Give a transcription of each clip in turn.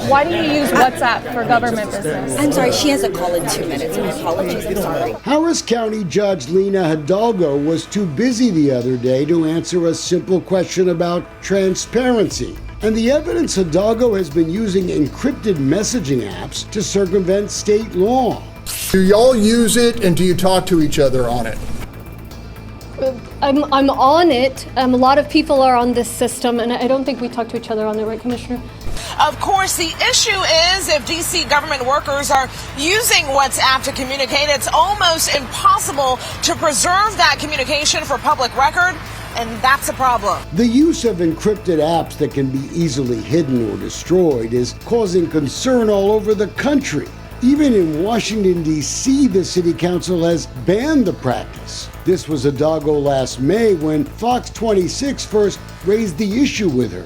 Why do you use WhatsApp for government business? I'm sorry, she has a call in 2 minutes. My apologies, I'm sorry. Harris County Judge Lina Hidalgo was too busy the other day to answer a simple question about transparency. And the evidence Hidalgo has been using encrypted messaging apps to circumvent state law. Do y'all use it and do you talk to each other on it? I'm on it. A lot of people are on this system, and I don't think we talk to each other on it, right, Commissioner? Of course, the issue is if D.C. government workers are using WhatsApp to communicate, it's almost impossible to preserve that communication for public record, and that's a problem. The use of encrypted apps that can be easily hidden or destroyed is causing concern all over the country. Even in Washington, D.C., the city council has banned the practice. This was Hidalgo last May when Fox 26 first raised the issue with her.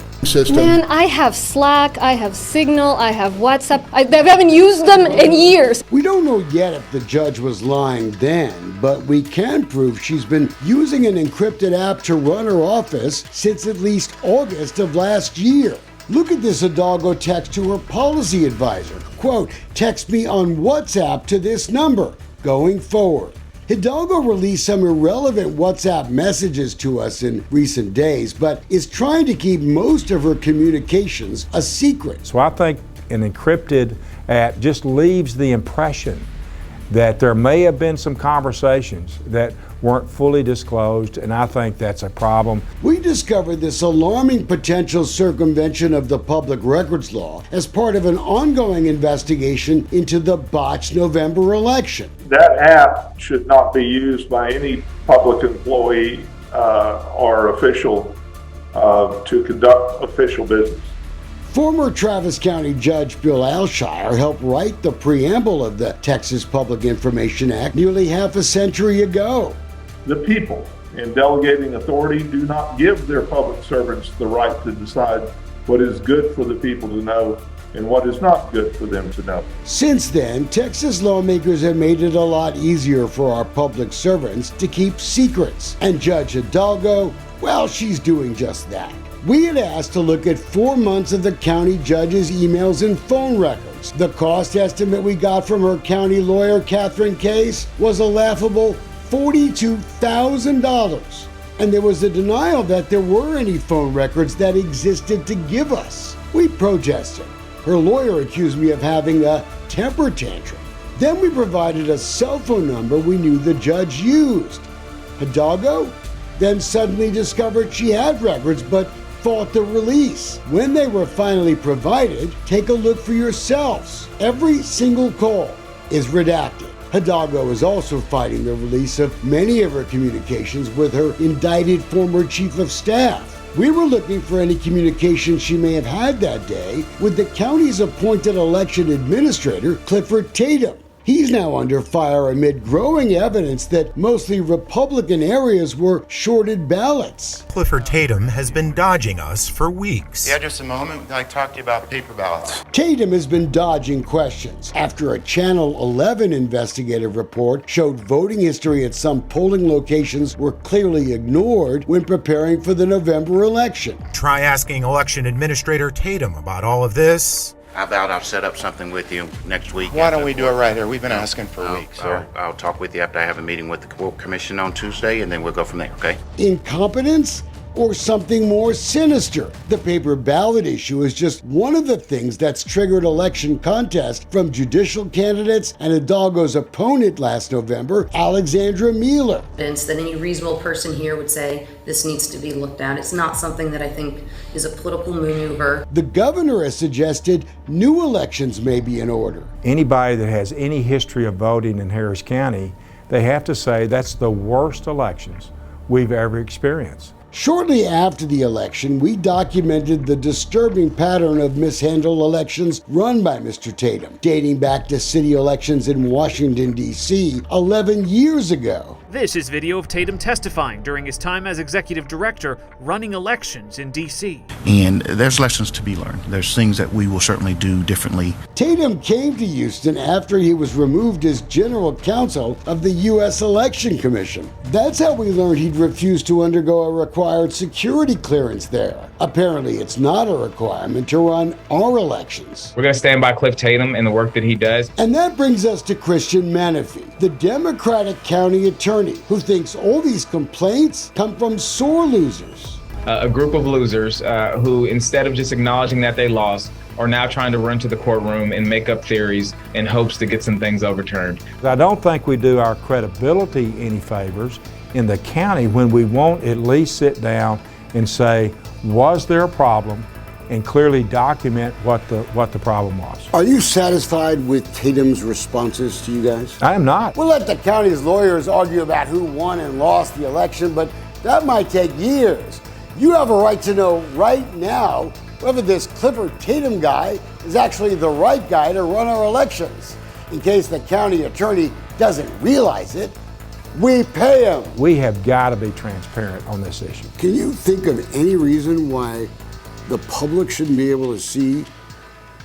Man, I have Slack, I have Signal, I have WhatsApp. I haven't used them in years. We don't know yet if the judge was lying then, but we can prove she's been using an encrypted app to run her office since at least August of last year. Look at this Hidalgo text to her policy advisor. Quote, text me on WhatsApp to this number going forward. Hidalgo released some irrelevant WhatsApp messages to us in recent days, but is trying to keep most of her communications a secret. So I think an encrypted app just leaves the impression that there may have been some conversations that weren't fully disclosed, and I think that's a problem. We discovered this alarming potential circumvention of the public records law as part of an ongoing investigation into the botched November election. That app should not be used by any public employee or official to conduct official business. Former Travis County Judge Bill Alshire helped write the preamble of the Texas Public Information Act nearly half a century ago. The people, in delegating authority, do not give their public servants the right to decide what is good for the people to know and what is not good for them to know. Since then, Texas lawmakers have made it a lot easier for our public servants to keep secrets. And Judge Hidalgo, well, she's doing just that. We had asked to look at 4 months of the county judge's emails and phone records. The cost estimate we got from her county lawyer, Catherine Case, was a laughable $42,000. And there was a denial that there were any phone records that existed to give us. We protested. Her lawyer accused me of having a temper tantrum. Then we provided a cell phone number we knew the judge used. Hidalgo then suddenly discovered she had records, but fought the release. When they were finally provided, take a look for yourselves. Every single call is redacted. Hidalgo is also fighting the release of many of her communications with her indicted former chief of staff. We were looking for any communication she may have had that day with the county's appointed election administrator, Clifford Tatum. He's now under fire amid growing evidence that mostly Republican areas were shorted ballots. Clifford Tatum has been dodging us for weeks. Yeah, just a moment. I talked to you about paper ballots. Tatum has been dodging questions after a Channel 11 investigative report showed voting history at some polling locations were clearly ignored when preparing for the November election. Try asking election administrator Tatum about all of this. How about I'll set up something with you next week? Why don't we do it right here? We've been asking for weeks. I'll talk with you after I have a meeting with the commission on Tuesday, and then we'll go from there, okay? Incompetence? Or something more sinister? The paper ballot issue is just one of the things that's triggered election contest from judicial candidates and Hidalgo's opponent last November, Alexandra Mueller. That any reasonable person here would say this needs to be looked at. It's not something that I think is a political maneuver. The governor has suggested new elections may be in order. Anybody that has any history of voting in Harris County, they have to say that's the worst elections we've ever experienced. Shortly after the election, we documented the disturbing pattern of mishandled elections run by Mr. Tatum, dating back to city elections in Washington, D.C. 11 years ago. This is video of Tatum testifying during his time as executive director running elections in D.C. And there's lessons to be learned. There's things that we will certainly do differently. Tatum came to Houston after he was removed as general counsel of the U.S. Election Commission. That's how we learned he'd refused to undergo a required security clearance there. Apparently, it's not a requirement to run our elections. We're going to stand by Cliff Tatum and the work that he does. And that brings us to Christian Menefee, the Democratic county attorney who thinks all these complaints come from sore losers. A group of losers who, instead of just acknowledging that they lost, are now trying to run to the courtroom and make up theories in hopes to get some things overturned. I don't think we do our credibility any favors in the county when we won't at least sit down and say, was there a problem, and clearly document what the problem was. Are you satisfied with Tatum's responses to you guys? I am not. We'll let the county's lawyers argue about who won and lost the election, but that might take years. You have a right to know right now whether this Clifford Tatum guy is actually the right guy to run our elections. In case the county attorney doesn't realize it, we pay him. We have got to be transparent on this issue. Can you think of any reason why the public shouldn't be able to see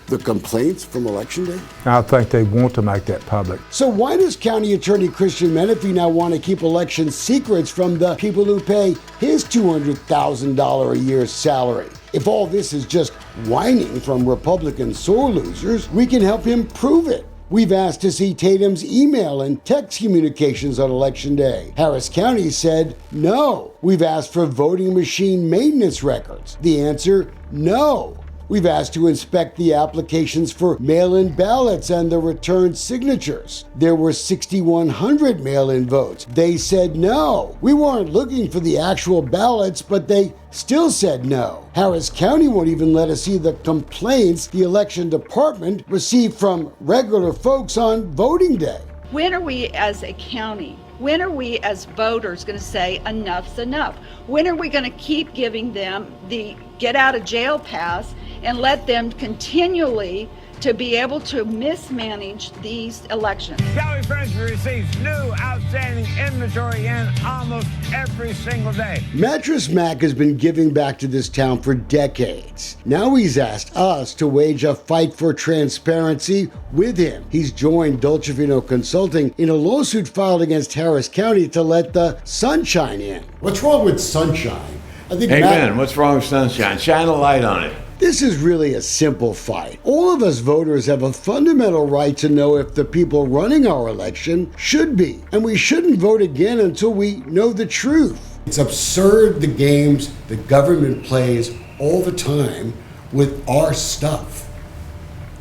the complaints from Election Day? I think they want to make that public. So why does County Attorney Christian Menefee now want to keep election secrets from the people who pay his $200,000 a year salary? If all this is just whining from Republican sore losers, we can help him prove it. We've asked to see Tatum's email and text communications on Election Day. Harris County said no. We've asked for voting machine maintenance records. The answer, no. We've asked to inspect the applications for mail-in ballots and the returned signatures. There were 6,100 mail-in votes. They said no. We weren't looking for the actual ballots, but they still said no. Harris County won't even let us see the complaints the election department received from regular folks on voting day. When are we as a county, when are we as voters going to say enough's enough? When are we going to keep giving them the get out of jail pass and let them continually to be able to mismanage these elections? County Treasurer receives new outstanding inventory in almost every single day. Mattress Mack has been giving back to this town for decades. Now he's asked us to wage a fight for transparency with him. He's joined Dolcefino Consulting in a lawsuit filed against Harris County to let the sunshine in. What's wrong with sunshine? I think Amen. What's wrong with sunshine? Shine a light on it. This is really a simple fight. All of us voters have a fundamental right to know if the people running our election should be, and we shouldn't vote again until we know the truth. It's absurd the games the government plays all the time with our stuff.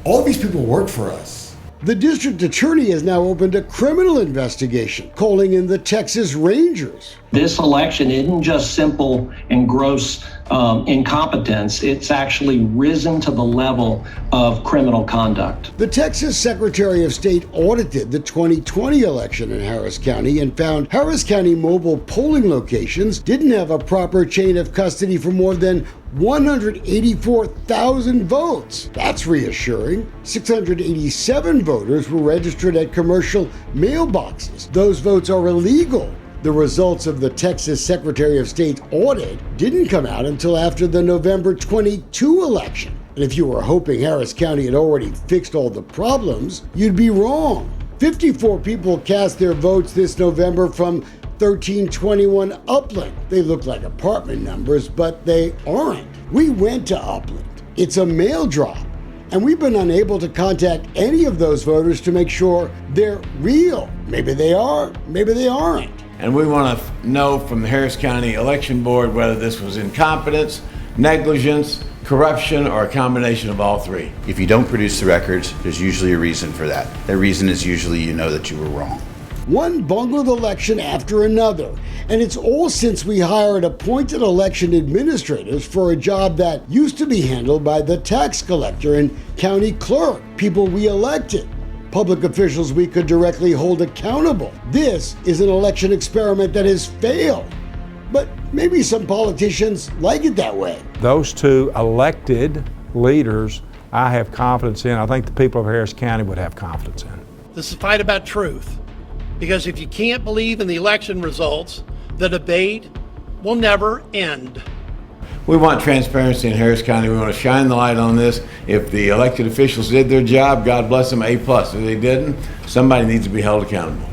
All these people work for us. The district attorney has now opened a criminal investigation, calling in the Texas Rangers. This election isn't just simple and gross incompetence. It's actually risen to the level of criminal conduct. The Texas Secretary of State audited the 2020 election in Harris County and found Harris County mobile polling locations didn't have a proper chain of custody for more than 184,000 votes. That's reassuring. 687 voters were registered at commercial mailboxes. Those votes are illegal. The results of the Texas Secretary of State audit didn't come out until after the November 22 election. And if you were hoping Harris County had already fixed all the problems, you'd be wrong. 54 people cast their votes this November from 1321 Upland. They look like apartment numbers, but they aren't. We went to Upland. It's a mail drop. And we've been unable to contact any of those voters to make sure they're real. Maybe they are, maybe they aren't. And we want to know from the Harris County Election Board whether this was incompetence, negligence, corruption, or a combination of all three. If you don't produce the records, there's usually a reason for that. The reason is usually you know that you were wrong. One bungled election after another, and it's all since we hired appointed election administrators for a job that used to be handled by the tax collector and county clerk, people we elected, public officials we could directly hold accountable. This is an election experiment that has failed, but maybe some politicians like it that way. Those two elected leaders I have confidence in. I think the people of Harris County would have confidence in. This is a fight about truth. Because if you can't believe in the election results, the debate will never end. We want transparency in Harris County. We want to shine the light on this. If the elected officials did their job, God bless them, A+. If they didn't, somebody needs to be held accountable.